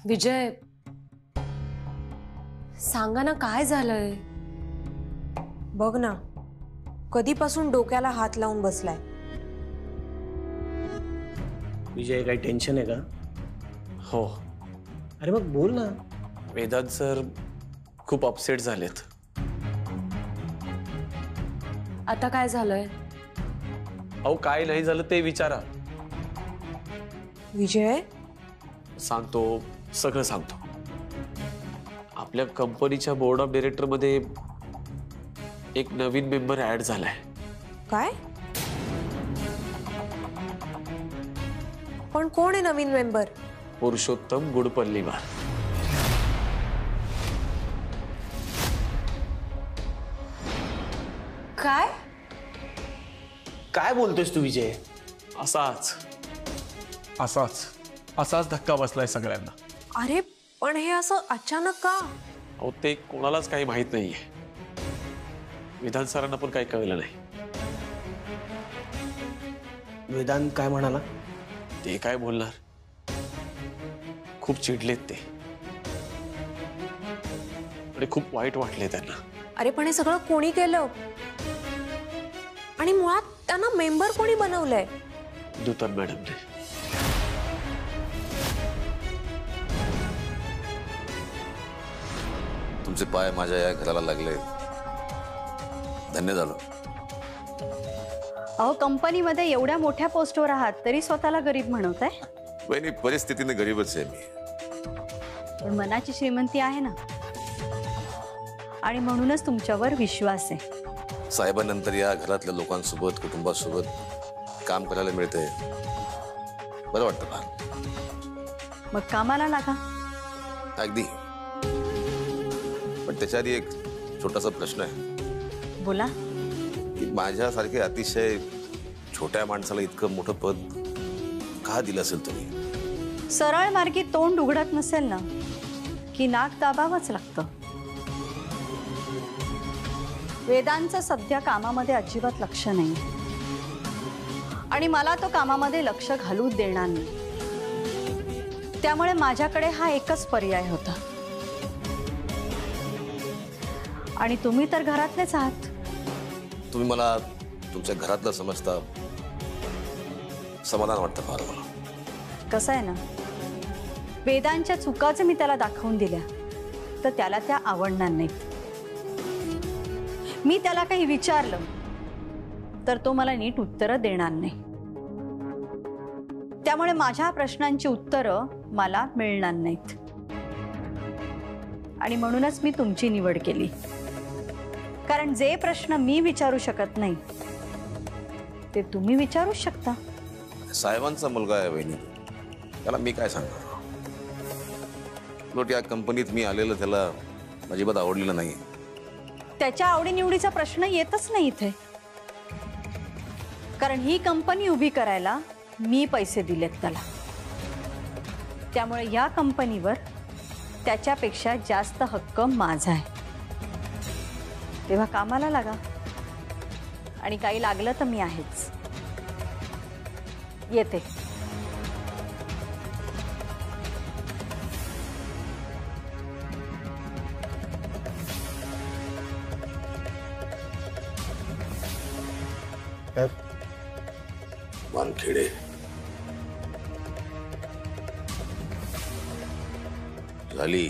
विजय, सांगा ना काय झालंय? बघ ना, कधीपासून डोक्याला हात लावून बसलाय. विजय, काही टेन्शन आहे का? हो. अरे मग बोल ना. वेदांत सर खूप अपसेट झालेत. आता काय झालंय? अहो काय नाही झालं ते विचारा. विजय, सांगतो, सगळं सांगतो. आपल्या कंपनीच्या बोर्ड ऑफ डायरेक्टर मध्ये एक नवीन मेंबर ऍड झालाय. काय? पण कोण आहे नवीन मेंबर? पुरुषोत्तम गुडपल्लीवार. काय? काय बोलतोयस तू विजय? असाच धक्का बसलाय सगळ्यांना. अरे पण हे असं अचानक का? अहो ते कोणालाच काही माहित नाहीये. विधान सरांना पण काही कळलं नाही. वेदांत काय म्हणाला? ते काय बोलणार, खूप चिडलेत ते आणि खूप वाईट वाटले त्यांना. अरे पण हे सगळं कोणी केलं? आणि मुळात त्यांना मेंबर कोणी बनवलंय? दुतन मॅडमने. तुमचे पाय माझ्या या घराला लागले, धन्य झालो. अहो कंपनीमध्ये एवढ्या मोठ्या पोस्टवर आहात तरी स्वतःला गरीब म्हणवताय? वहिनी, परिस्थितीने गरीबच आहे मी. पण मनाची श्रीमंती आहे ना, आणि म्हणूनच तुमच्यावर विश्वास आहे. साहेबांनंतर या घरातल्या लोकांसोबत, कुटुंबासोबत काम करायला मिळते, बरं वाटतं का? मग कामाला लागा. अगदी. पण त्याच्या आधी एक छोटासा प्रश्न आहे. बोला. की माझ्यासारखे अतिशय छोट्या माणसाला इतकं मोठं पद का दिलं असेल तुम्ही? सरळ मार्गी तोंड उघडत नसेल ना की नाक दाबावंच लागतं. वेदांचं सध्या कामामध्ये अजिबात लक्ष नाही आणि मला तो कामामध्ये लक्ष घालू देणार नाही. त्यामुळे माझ्याकडे हा एकच पर्याय होता. आणि तुम्ही तर घरातलेच आहात. तुम्ही मला तुमच्या घरातलं समजता, समाधान वाटतं फार मला. कसं आहे ना, वेदांच्या चुकाच मी त्याला दाखवून दिल्या तर त्याला त्या आवडणार नाहीत. मी त्याला काही विचारलं तर तो मला नीट उत्तरं देणार नाही. त्यामुळे माझ्या प्रश्नांची उत्तरं मला मिळणार नाहीत. आणि म्हणूनच मी तुमची निवड केली. कारण जे प्रश्न मी विचारू शकत नाही ते तुम्ही विचारू शकता. साहेबांचा मुलगा आहे वहिनी, त्याला मी काय सांगणार? लोट या कंपनीत मी आलेलं त्याला अजिबात आवडलेलं नाही. त्याच्या आवडीनिवडीचा प्रश्न येतच नाही इथे. कारण ही कंपनी उभी करायला मी पैसे दिलेत त्याला. त्यामुळे या कंपनीवर त्याच्यापेक्षा जास्त हक्क माझा आहे. तेव्हा कामाला लागा. आणि काही लागलं तर मी आहेच. येते. वानखेडे झाली,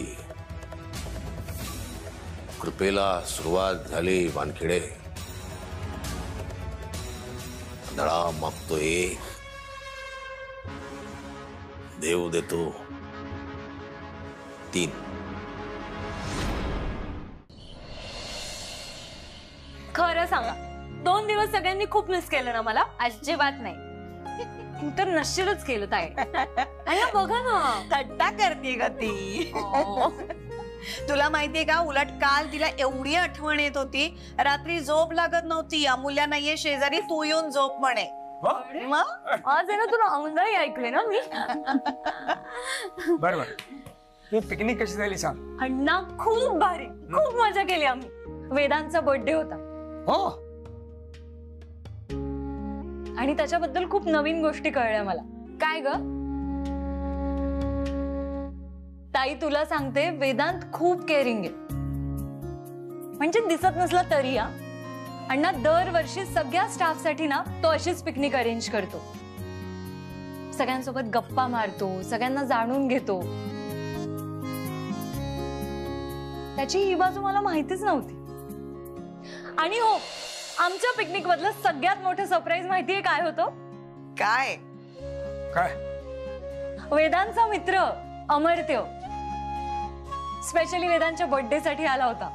कृपेला सुरुवात झाली. वानखेडे दळा मागतो एक, देव देतो 3. खरं सांगा, 2 दिवस सगळ्यांनी खूप मिस केलं ना मला? अजिबात नाही. तू तर नशीलच केलं ताई. आणि बघा ना, थट्टा करते ग ती. तुला माहितीये का, उलट काल तिला एवढी आठवण येत होती, रात्री झोप लागत नव्हती. अमूल्या नाहीये शेजारी, तू येऊन झोप म्हणे. मग आज आहे ना तुला अंगाई ऐकले ना मी. बरोबर. ही पिकनिक कशी झाली सांग? अण्णा खूप भारी, खूप मजा केली आम्ही. वेदांचा बर्थडे होता. हो. आणि त्याच्याबद्दल खूप नवीन गोष्टी कळल्या मला. काय ग? ताई तुला सांगते, वेदांत खूप केअरिंग आहे. म्हणजे दिसत नसला तरी या अण्णा दरवर्षी सगळ्या स्टाफसाठी ना तो अशीच पिकनिक अरेंज करतो. सगळ्यांसोबत गप्पा मारतो, सगळ्यांना जाणून घेतो. त्याची ही बाजू मला माहितीच नव्हती. आणि हो, आमच्या पिकनिक मधलं सगळ्यात मोठं सरप्राईज माहितीये काय होतं? काय काय? वेदांचा मित्र अमर्त्य स्पेशली वेदांच्या बर्थडे साठी आला होता.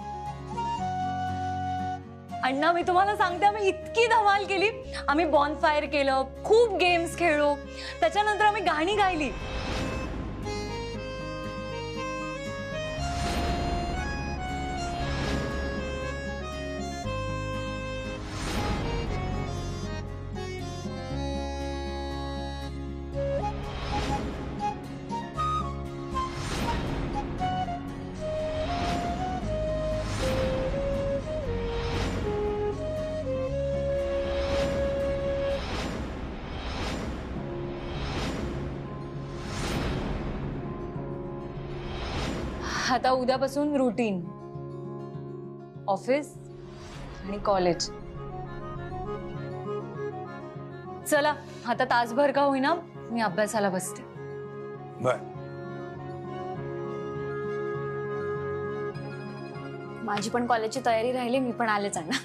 अण्णा मी तुम्हाला सांगते, आम्ही इतकी धमाल केली. आम्ही बॉनफायर केलं, खूप गेम्स खेळलो, त्याच्यानंतर आम्ही गाणी गायली. आता उद्यापासून रुटीन, ऑफिस आणि कॉलेज. चला आता तासभर का होईना मी अभ्यासाला बसते. बर. माझी पण कॉलेजची तयारी राहिली, मी पण आलेच अण्णा.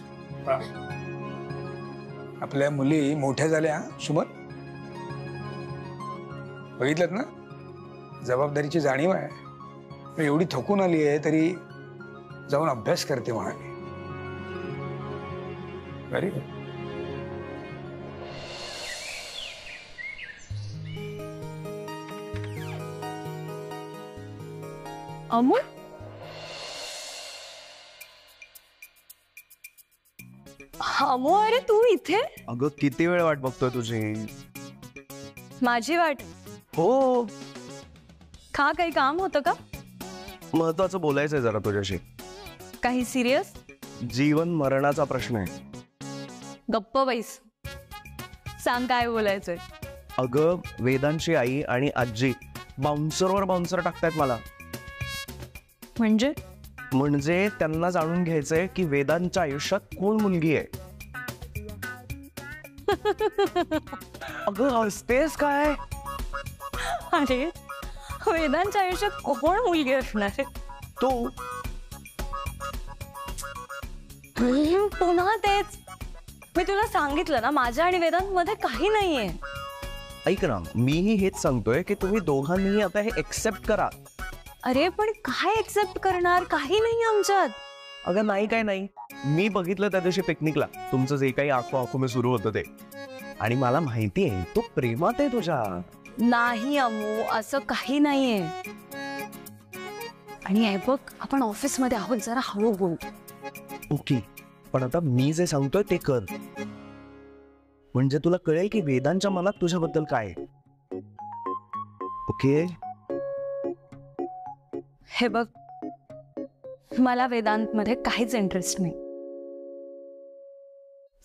आपल्या मुली मोठ्या झाल्या सुमन. बघितलं ना, जबाबदारीची जाणीव आहे. एवढी थकून आली आहे तरी जाऊन अभ्यास करते म्हणाली. Very good. अमोल, अमो, अरे तू इथे? अगं किती वेळ वाट बघतोय तुझी. माझी वाट? हो. का काही काम होतं का? महत्वाचं बोलायचंय जरा तुझ्याशी. काही सिरियस? जीवन मरणाचा प्रश्न आहे. गप्प बैस, सांग काय बोलायचंय. अगं वेदांची आई आणि आजी बाउन्सरवर बाउन्सर टाकतायत मला. म्हणजे त्यांना जाणून घ्यायचंय की वेदांच्या आयुष्यात कोण मुलगी आहे. अगं हसतेस काय? अरे वेदांच्या आयुष्यात कोण मुलगी असणार आहे? तू. पुन्हा तेच. मी तुला सांगितलं ना, माझ्या आणि वेदांत मध्ये काही नाहीये. ऐक ना, मीही हेच सांगतोय की तुम्ही दोघांनीही आता हे एक्सेप्ट करा. अरे पण काय एक्सेप्ट करणार? काही नाही आमच्यात. अगं नाही काय नाही, मी बघितलं त्या दिवशी पिकनिकला तुमचं जे काही आखो आखो मी सुरू होतं ते. आणि मला माहिती आहे तो प्रेमात आहे तुझ्या. नाही अमू, असं काही नाहीये. आणि हे बघ, आपण ऑफिस मध्ये आहोत, जरा हळू बोल. ओके, पण आता मी जे सांगतोय ते कर, म्हणजे तुला कळेल की वेदांच्या मनात तुझ्याबद्दल काय. ओके. हे बघ, मला वेदांत मध्ये काहीच इंटरेस्ट नाही,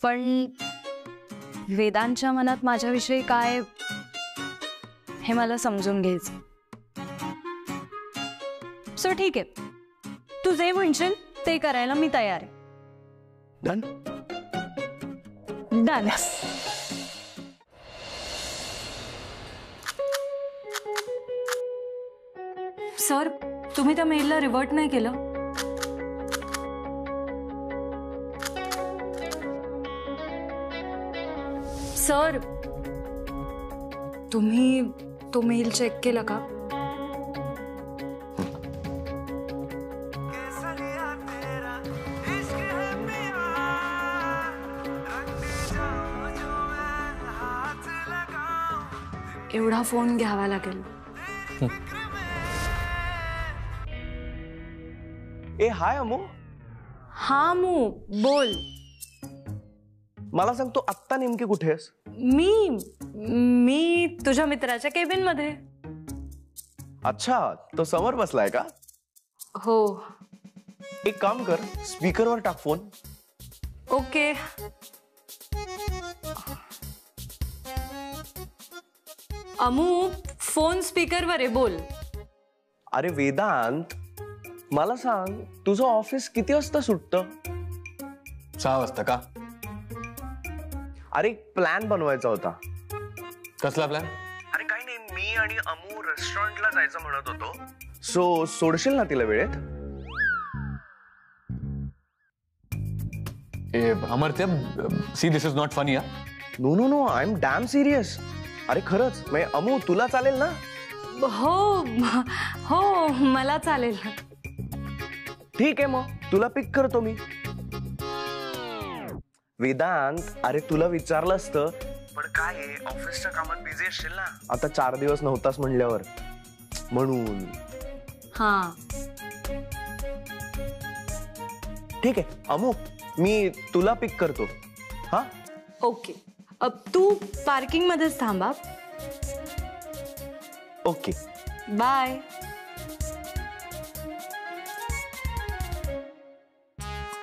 पण वेदांच्या मनात माझ्याविषयी काय हे मला समजून घ्यायचं. सो ठीक आहे, तू जे म्हणशील ते करायला मी तयार आहे. डन. डन. सर, तुम्ही त्या मेलला रिव्हर्ट नाही केलं? सर, तुम्ही तो मेल चेक केला का? एवढा फोन घ्यावा लागेल. ए हाय अमू. हा अमू, बोल. मला सांग, तू आत्ता नेमकी कुठे आहेस? मी तुझ्या मित्राच्या केबिन मध्ये. अच्छा, तो समोर बसलाय का? हो. एक काम कर, स्पीकरवर टाक फोन. ओके. अमू, फोन स्पीकरवर आहे, बोल. अरे वेदांत, मला सांग, तुझं ऑफिस किती वाजता सुटतं? 6 वाजता. का? अरे एक प्लॅन बनवायचा होता. कसला प्लॅन? अरे काही नाही, मी आणि अमू रेस्टॉरंटला जायचं म्हणत होतो. सो सोडशील ना तिला वेळेत? Amartya, see this is not funny. No no no, I am damn serious. अरे खरंच, म्हणजे अमू तुला चालेल ना? हो हो, मला चालेल. ठीक आहे, मग तुला पिक करतो मी. वेदांत, अरे तुला विचारलं असतं, पण काय आहे, ऑफिसच्या कामात बिझी असशील ना आता. 4 दिवस नव्हतास म्हणल्यावर, म्हणून. हा ठीक आहे अमू, मी तुला पिक करतो. हा ओके. तू पार्किंग मध्येच थांबा. Okay, bye.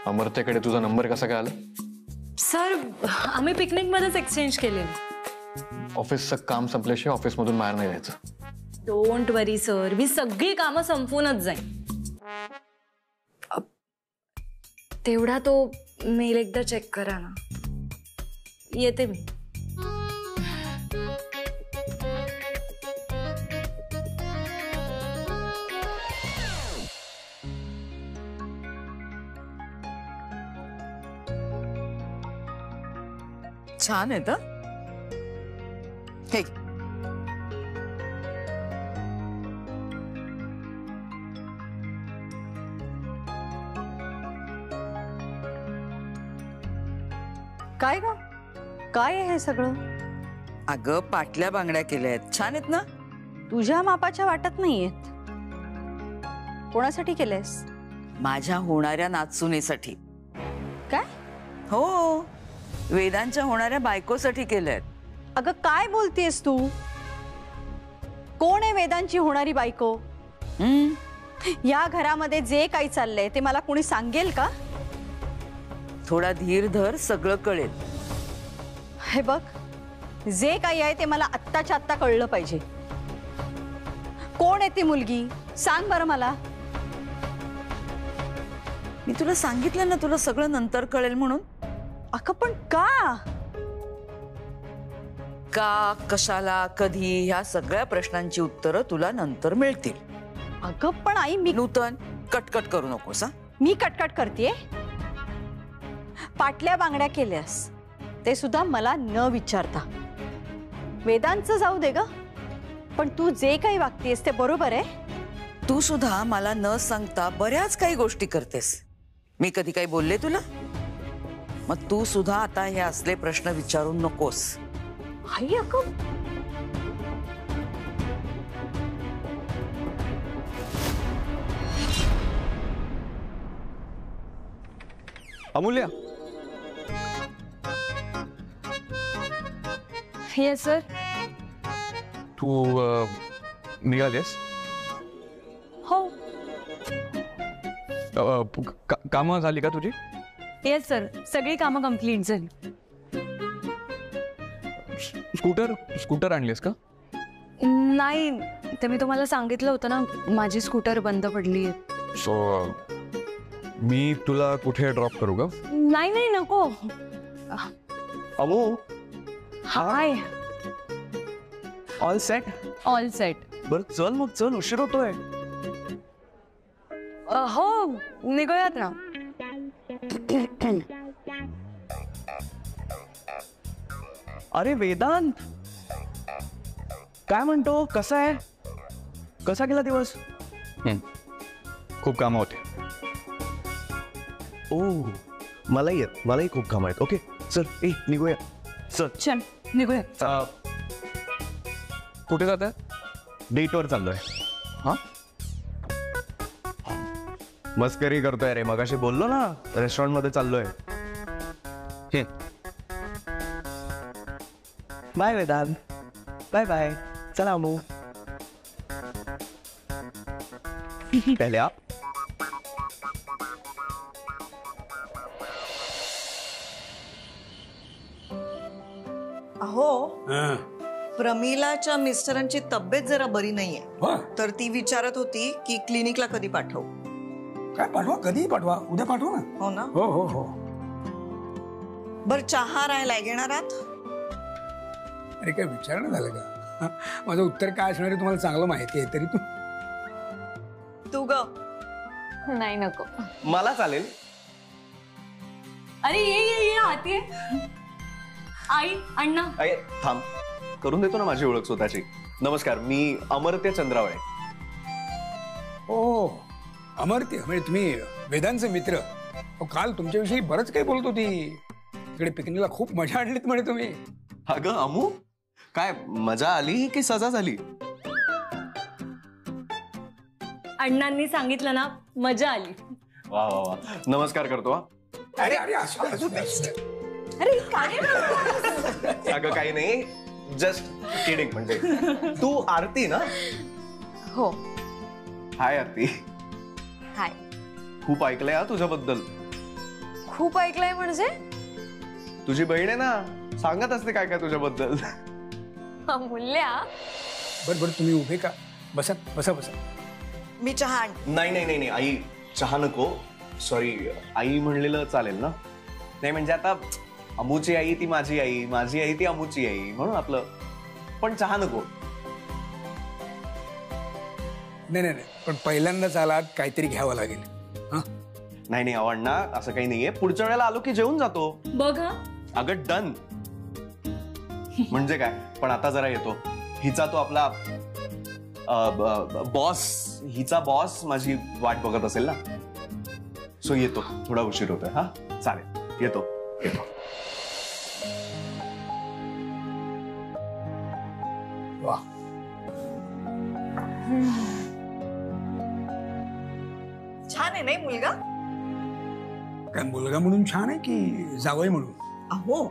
अमर्त्याकडे तुझा नंबर कसा काय आला? सर, आम्ही पिकनिक मध्येच एक्सचेंज केले. ऑफिसचं काम संपल्याशिवाय ऑफिसमधून बाहेर नाही यायचं. डोंट वरी सर, मी सगळी कामं संपवूनच जाईन. तेवढा तो मेल एकदा चेक करा ना. येते मी. छान आहे तर. हे काय ग, काय आहे हे सगळं? अगं, पाटल्या बांगड्या केल्या आहेत, छान आहेत ना. तुझ्या मापाच्या वाटत नाहीयेत. कोणासाठी केलेस? माझ्या होणाऱ्या नाचुनीसाठी. काय? हो, वेदांच्या होणाऱ्या बायकोसाठी केल्यात. अगं काय बोलतेस तू? कोण आहे वेदांची होणारी बायको? या घरामध्ये जे काही चाललंय ते मला कोणी सांगेल का? थोडा धीर धर, सगळं कळेल. हे बघ, जे काही आहे ते मला आत्ताच्या आत्ता कळलं पाहिजे. कोण आहे ती मुलगी? सांग बरं मला. मी तुला सांगितलं ना, तुला सगळं नंतर कळेल म्हणून. अगं पण का? का, कशाला, कधी, ह्या सगळ्या प्रश्नांची उत्तरं तुला नंतर मिळतील. अगं पण आई, मी नूतन कटकट करू नकोस. मी कटकट करतेय? पाटल्या बांगड्या केल्यास ते सुद्धा मला न विचारता. वेदांचं जाऊ दे ग, पण तू जे काही वागतेस ते बरोबर आहे? तू सुद्धा मला न सांगता बऱ्याच काही गोष्टी करतेस. मी कधी काही बोलले तुला? मग तू सुद्धा आता हे असले प्रश्न विचारू नकोस. आई अगं, अमूल्य, येस सर. तू निघालीस? हो. कामं झाली का तुझी? येस सर, सगळी कामं कम्प्लीट झाली. स्कूटर आणलीस का? नाही, ते मी तुम्हाला सांगितलं होतं ना, माझी स्कूटर बंद पडली आहे. सो मी तुला कुठे ड्रॉप करू का? नाही नाही, नको. Amu, hi. All set? All set. बरं चल मग, चल, उशीर होतोय. हो, निघूयात ना. अरे वेदांत, काय म्हणतो, कसा आहे? कसा गेला दिवस? खूप कामं होते. ओ, मलाही खूप काम आहेत. ओके चल, निघूया. चल निघूया. कुठे जात आहे? डेटवर चाललोय. हा, मस्करी करतोय रे, मगाशी बोललो ना, रेस्टॉरंट मध्ये चाललोय. बाय वेदांत. Bye bye. चला अमू. पहले आप. अहो, प्रमिलाच्या मिस्टरांची तब्येत जरा बरी नाहीये, वा, तर ती विचारत होती की क्लिनिकला कधी पाठवू. काय पाठवा, कधीही पाठवा, उद्या पाठवा ना. हो ना. हो हो हो. बर चहा राहिलाय, घेणार आहात? अरे काय विचारणं झालं का? माझं उत्तर काय असणार आहे तुम्हाला चांगलं माहिती आहे, तरी तू ग. नाही नको. मला चालेल. अरे ये आती आई अण्णा. अरे थांब, करून देतो ना माझी ओळख स्वतःची. नमस्कार, मी अमर्त्य चंद्रावळे. ओ अमर्त्य, म्हणजे तुम्ही वेदांचे मित्र. काल तुमच्याविषयी बरंच काही बोलत होती. तिकडे पिकनिकला खूप मजा आणलीत म्हणे तुम्ही. अगं अमू, काय मजा आली की सजा झाली? अण्णांनी सांगितलं ना, मजा आली. वा वा वा, नमस्कार करतो. हा, अरे अरे असू दे, असू दे. अरे काय अगं काही नाही, जस्ट किडिंग. म्हणजे तू आरती ना? हो. हाय आरती. हाय. खूप ऐकलंय हा तुझ्याबद्दल. खूप ऐकलंय म्हणजे? तुझी बहीण आहे ना, सांगत असते काय काय तुझ्याबद्दल. अमूल्या. बरं तुम्ही उभे का? बसा बसा बसा. मी चहा आण. नाही नाही नाही नाही आई, चहा नको. सॉरी, आई म्हणलेलं चालेल ना? नाही म्हणजे आता अमूची आई ती माझी आई, माझी आई ती अमूची आई, म्हणून आपलं. पण चहा नको. नाही नाही नाही, पण पहिल्यांदाच आलात, काहीतरी घ्यावं लागेल. हा, नाही नाही अण्णा, असं काही नाहीये. पुढच्या वेळेला आलो की जेवून जातो. बघा. अगं डन. म्हणजे काय, पण आता जरा येतो. हिचा तो आपला बॉस, हिचा बॉस माझी वाट बघत असेल ना, सो येतो. थोडा उशीर होतोय. हा चालेल, येतो येतो. वा, छान आहे नाही मुलगा? काय मुलगा म्हणून छान आहे की जावई म्हणून? अहो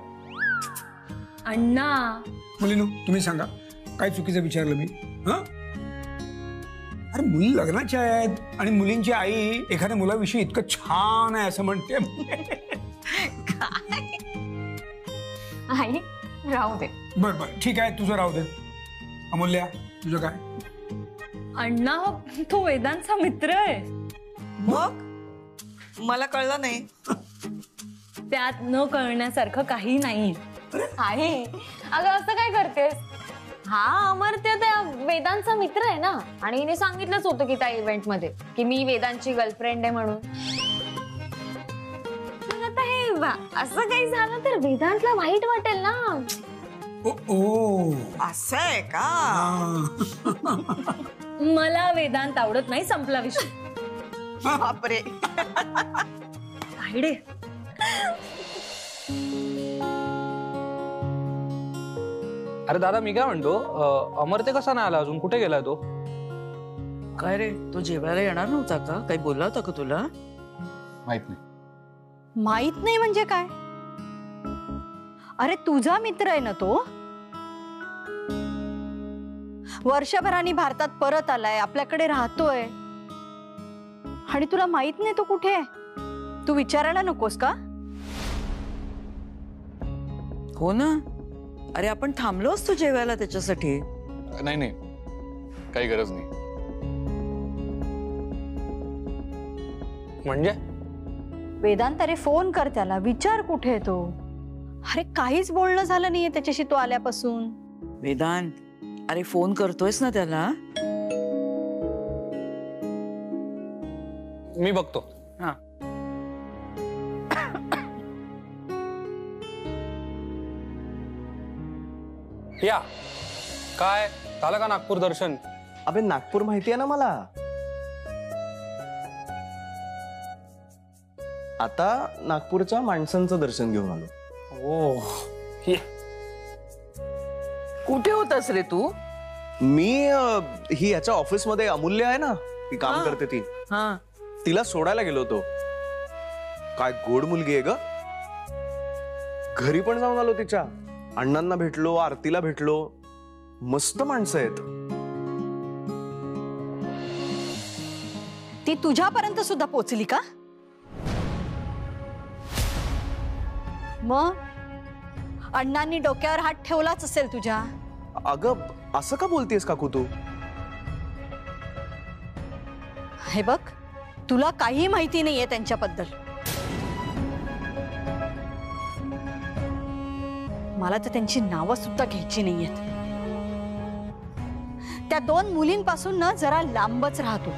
अण्णा. मुलीनो तुम्ही सांगा, काय चुकीचं विचारलं मी? हा, अरे मुली लग्नाच्या आहेत आणि मुलींची आई एखाद्या मुलाविषयी इतकं छान आहे असं म्हणते. आई राहू दे. बर बर ठीक आहे, तुझं राहू दे. अमूल्या, तुझं काय? अण्णा तो वेदांचा मित्र आहे. मग मला कळलं नाही. त्यात न कळण्यासारखं काही नाही. आहे अगं, असं काय करतेस? हा अमर्त्य त्या वेदांचा मित्र आहे ना, आणि हिने सांगितलंच होतं की त्या इव्हेंट मध्ये की मी वेदांची गर्लफ्रेंड आहे म्हणून. मग आता हे असं काही झालं तर वेदांतला वाईट वाटेल ना. ओ असं आहे का? मला वेदांत आवडत नाही, संपला विषय. बापरे. आयडे. अरे दादा, मी काय म्हणतो, अमर्त्य कसा नाही आला अजून? कुठे गेलाय तो? काय रे, तो जेवायला येणार नव्हता का? काही बोलला होता का तुला? माहित नाही. माहित नाही म्हणजे काय? अरे तुझा मित्र आहे ना तो. वर्षभराने भारतात परत आलाय, आपल्याकडे राहतोय, आणि तुला माहित नाही तो कुठे आहे? तू विचारायला नकोस का? हो ना. अरे आपण थांबलो असतो जेवायला त्याच्यासाठी. नाही नाही, काही गरज नाही. म्हणजे वेदांत, अरे फोन कर त्याला, विचार कुठे आहे तो. अरे काहीच बोलणं झालं नाहीये त्याच्याशी तो आल्यापासून. वेदांत, अरे फोन करतोयस ना त्याला? मी बघतो. हा. या काय झालं का नागपूर दर्शन? अबे नागपूर माहिती आहे ना मला. आता नागपूरच्या माणसांचं दर्शन घेऊन आलो. ओ, कुठे होतास रे तू? मी ही याच्या ऑफिस मध्ये अमूल्य आहे ना, ती काम करते ती, हा, तिला सोडायला गेलो होतो. काय गोड मुलगी आहे ग. घरी पण जाऊन आलो तिच्या. अण्णांना भेटलो, आरतीला भेटलो. मस्त माणसं आहेत. ती तुझ्यापर्यंत सुद्धा पोचली का? मग अण्णांनी डोक्यावर हात ठेवलाच असेल तुझ्या. अगं असं का बोलतेस काकू तू? हे बघ, तुला काही माहिती नाहीये त्यांच्याबद्दल. मला तर त्यांची नावं सुद्धा घ्यायची नाहीयेत. त्या 2 मुलींपासून ना जरा लांबच राहतो.